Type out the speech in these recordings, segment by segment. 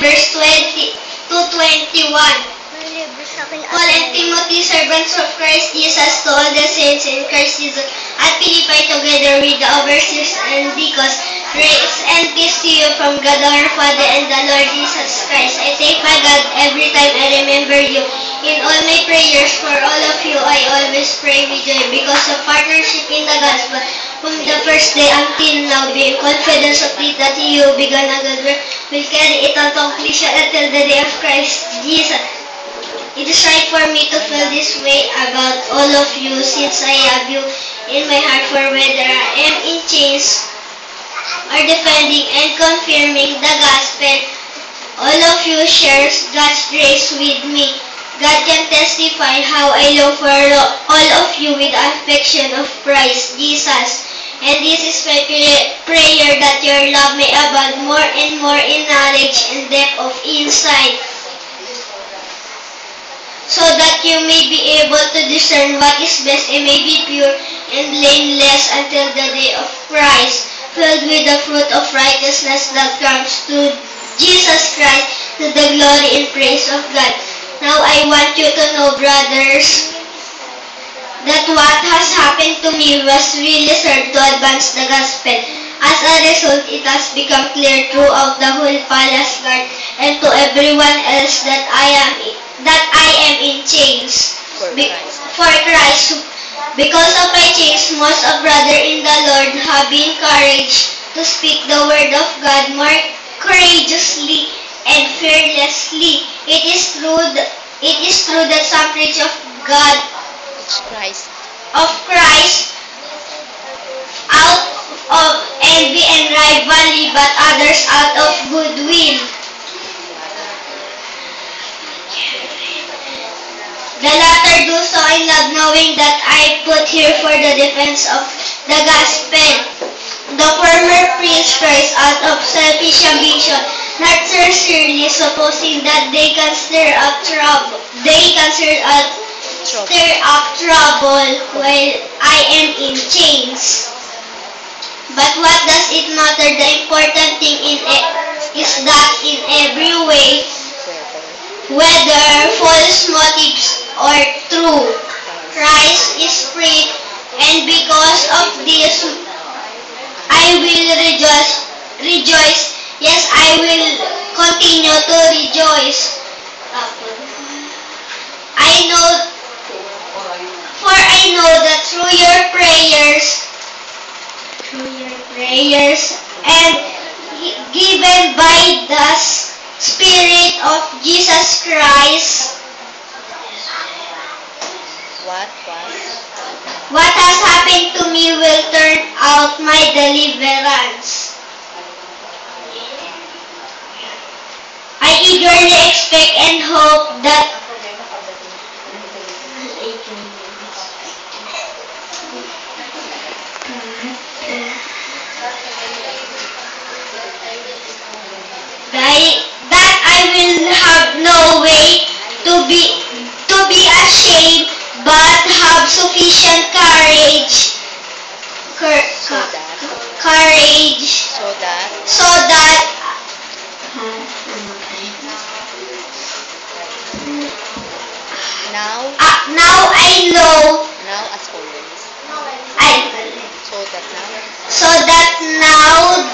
verse 20 to 21. Paul and Timothy, servants of Christ Jesus, to all the saints in Christ Jesus at Philippi, together with the overseers and deacons, grace and peace to you from God our Father and the Lord Jesus Christ. I thank my God every time I remember you. In all my prayers for all of you, I always pray with joy because of partnership in the gospel, from the first day until now, being confident of it that you began a good work will carry it on to completion until the day of Christ Jesus. It is right for me to feel this way about all of you, since I have you in my heart, for whether I am in chains or defending and confirming the gospel, all of you share God's grace with me. God can testify how I long for all of you with affection of Christ Jesus. And this is my prayer, that your love may abound more and more in knowledge and depth of insight, so that you may be able to discern what is best and may be pure and blameless until the day of Christ, filled with the fruit of righteousness that comes to Jesus Christ, to the glory and praise of God. Now I want you to know, brothers, that what has happened to me was really served to advance the gospel. As a result, it has become clear throughout the whole palace guard and to everyone else that I am in chains for Christ. Because of my chains, most of brothers in the Lord have been encouraged to speak the word of God more courageously and fearlessly. It is true that some preach of God, of Christ, out of envy and rivalry, but others out of goodwill. The latter do so in love, knowing that I put here for the defense of the gospel. The former preach Christ out of selfish ambition, not sincerely supposing that they can stir up trouble. While I am in chains. But what does it matter? The important thing is that in every way, whether false motives or true, Christ is free, and because of this, I will rejoice. Yes, I will continue to rejoice. I know that through your prayers and given by the Spirit of Jesus Christ, what has happened to me will turn out my deliverance. I eagerly expect and hope that I will have no way to be ashamed, but have sufficient courage so that now I know, so that now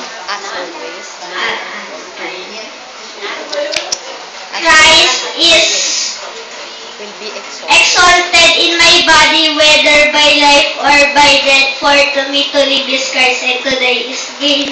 Christ will be exalted in my body, whether by life or by death, for to me to live is Christ and to die is gain.